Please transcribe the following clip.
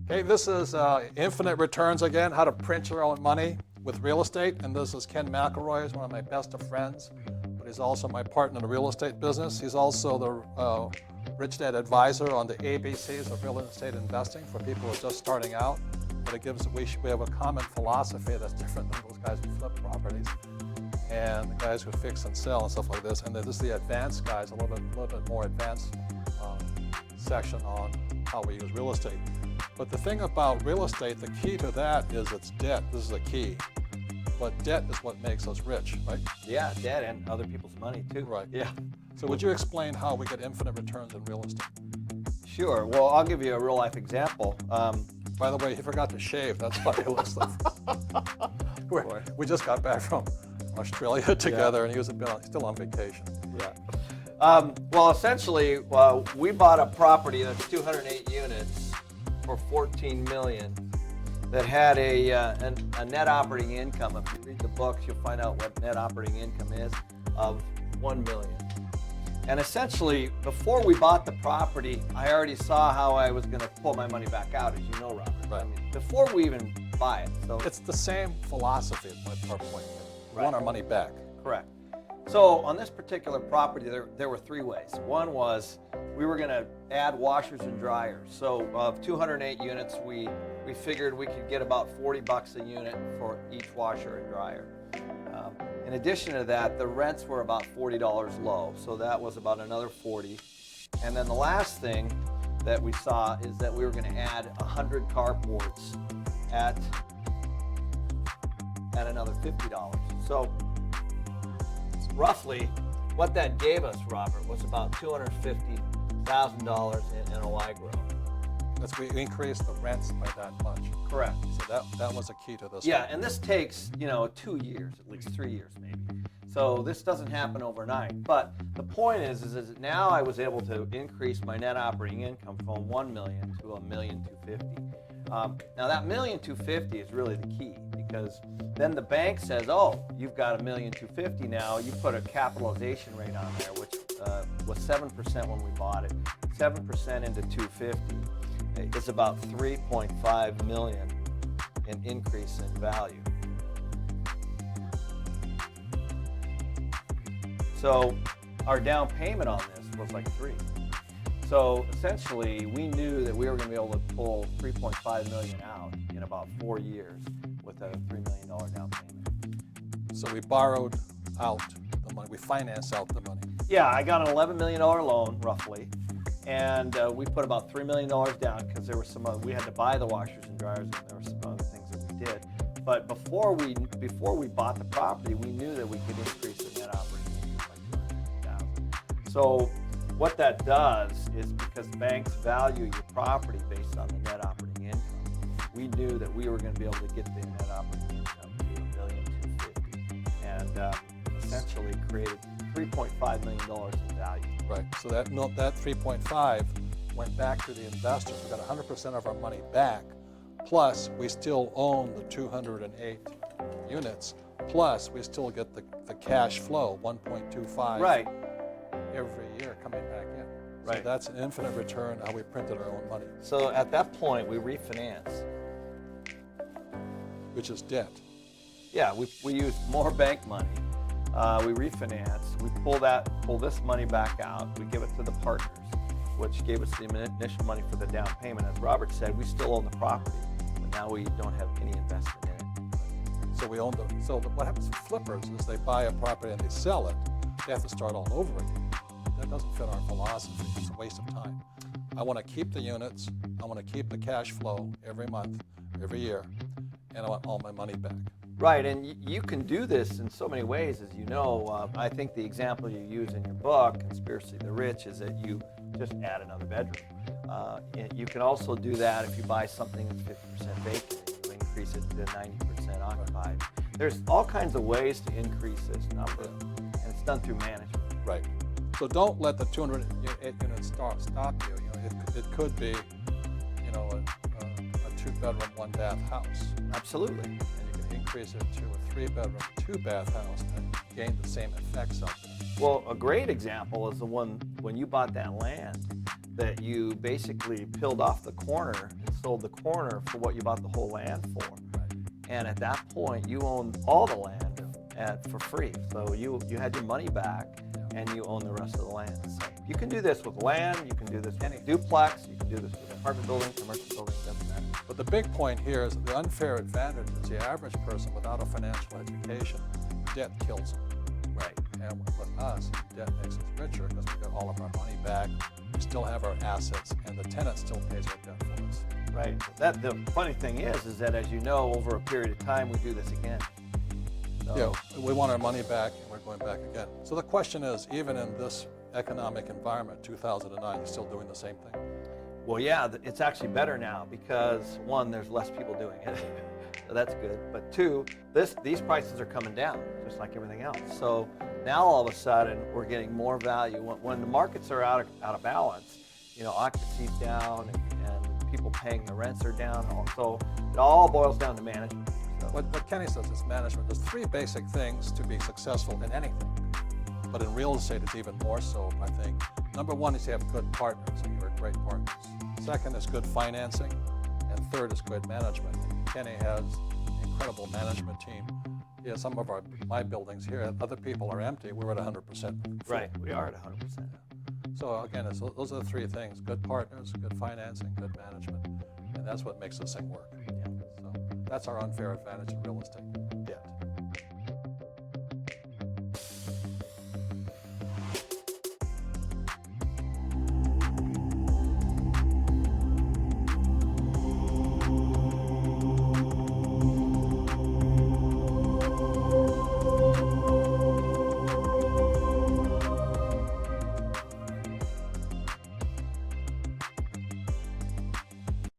Okay, this is Infinite Returns again, how to print your own money with real estate. And this is Ken McElroy. He's one of my best of friends, but he's also my partner in the real estate business. He's also the Rich Dad advisor on the ABCs of real estate investing for people who are just starting out. But it gives, we have a common philosophy that's different than those guys who flip properties and the guys who fix and sell and stuff like this. And this is the advanced guys, a little bit more advanced section on how we use real estate. But the thing about real estate, the key to that is it's debt. This is the key. But debt is what makes us rich, right? Yeah, debt and other people's money too. Right. Yeah. So would you explain how we get infinite returns in real estate? Sure. Well, I'll give you a real life example. By the way, he forgot to shave. That's why he looks like we just got back from Australia together, and he was still on vacation. Yeah. Well, essentially, we bought a property that's 208 units for $14 million that had a net operating income. If you read the books, you'll find out what net operating income is of $1 million. And essentially, before we bought the property, I already saw how I was going to pull my money back out, as you know, Robert. Right. I mean, before we even buy it. So It's the same philosophy at our point. We want our money back. correct. So on this particular property, there were three ways. One was we were going to add washers and dryers. So of 208 units, we figured we could get about $40 a unit for each washer and dryer. In addition to that, the rents were about $40 low, so that was about another 40. And then the last thing that we saw is that we were going to add 100 carports at another $50. So roughly, what that gave us, Robert, was about $250,000 in NOI growth. We increased the rents by that much. Correct. So that was a key to this. Yeah, and this takes 2 years, at least 3 years maybe. So this doesn't happen overnight. But the point is now I was able to increase my net operating income from $1 million to $1,250,000. Now that $1,250,000 is really the key, because then the bank says, oh, you've got $1,250,000 now. You put a capitalization rate on there, which was 7% when we bought it. 7% into $250,000 is about $3.5 million in increase in value. So our down payment on this was like $3 million. So essentially, we knew that we were going to be able to pull $3.5 million out in about 4 years with a $3 million down payment. So we borrowed out the money. We financed out the money. Yeah, I got an $11 million loan, roughly, and we put about $3 million down because there were we had to buy the washers and dryers, and there were some other things that we did. But before we bought the property, we knew that we could increase the net operating income by $250,000. So what that does is, because banks value your property based on the net operating income, we knew that we were going to be able to get the net operating income to $1,250,000, and essentially created $3.5 million in value. Right. So that 3.5 went back to the investors. We got 100% of our money back. Plus, we still own the 208 units. Plus, we still get the cash flow, 1.25 Right. every year coming back in. Right. So that's an infinite return, how we printed our own money, So at that point, we refinanced. which is debt. Yeah, we used more bank money. We refinanced. We pull this money back out. We give it to the partners, which gave us the initial money for the down payment. As Robert said, we still own the property, but now we don't have any investment in it. So we own what happens with flippers is they buy a property and they sell it. They have to start all over again. That doesn't fit our philosophy. It's a waste of time. I want to keep the units. I want to keep the cash flow every month, every year, and I want all my money back. Right, and you can do this in so many ways, as you know. I think the example you use in your book, Conspiracy of the Rich, is that you just add another bedroom. You can also do that if you buy something that's 50% vacant. You increase it to 90% occupied. There's all kinds of ways to increase this number, and it's done through management. Right. So don't let the 208 units stop you. It could be, a 2-bedroom, 1-bath house. Absolutely. And you can increase it to a 3-bedroom, 2-bath house and gain the same effects of it. Well, a great example is the one when you bought that land. that you basically peeled off the corner and sold the corner for what you bought the whole land for. And at that point, you own all the land for free. So you had your money back, and you own the rest of the land. So you can do this with land, you can do this with any duplex, you can do this with apartment buildings, commercial buildings, doesn't matter. But the big point here is that the unfair advantage is the average person without a financial education, debt kills them. Right. And with us, debt makes us richer because we get all of our money back, we still have our assets, and the tenant still pays our debt for us. Right. The funny thing is that as you know, over a period of time, we do this again. So, Yeah, we want our money back, and we're going back again. So the question is, even in this economic environment, 2009, you're still doing the same thing? well, yeah, it's actually better now because one, there's less people doing it. So that's good. But two, these prices are coming down, just like everything else. So now all of a sudden we're getting more value. When the markets are out of balance, occupancy's down and people paying the rents are down. So it all boils down to management. So, What Kenny says is management. There's three basic things to be successful in anything. But in real estate, it's even more so, I think. Number one is you have good partners, and you're great partners. Second is good financing. And third is good management. Kenny has an incredible management team. He has some of my buildings here. Other people are empty. We're at 100% full. right, we are at 100%. So again, those are the three things: good partners, good financing, good management. And that's what makes this thing work. Yeah. So that's our unfair advantage in real estate.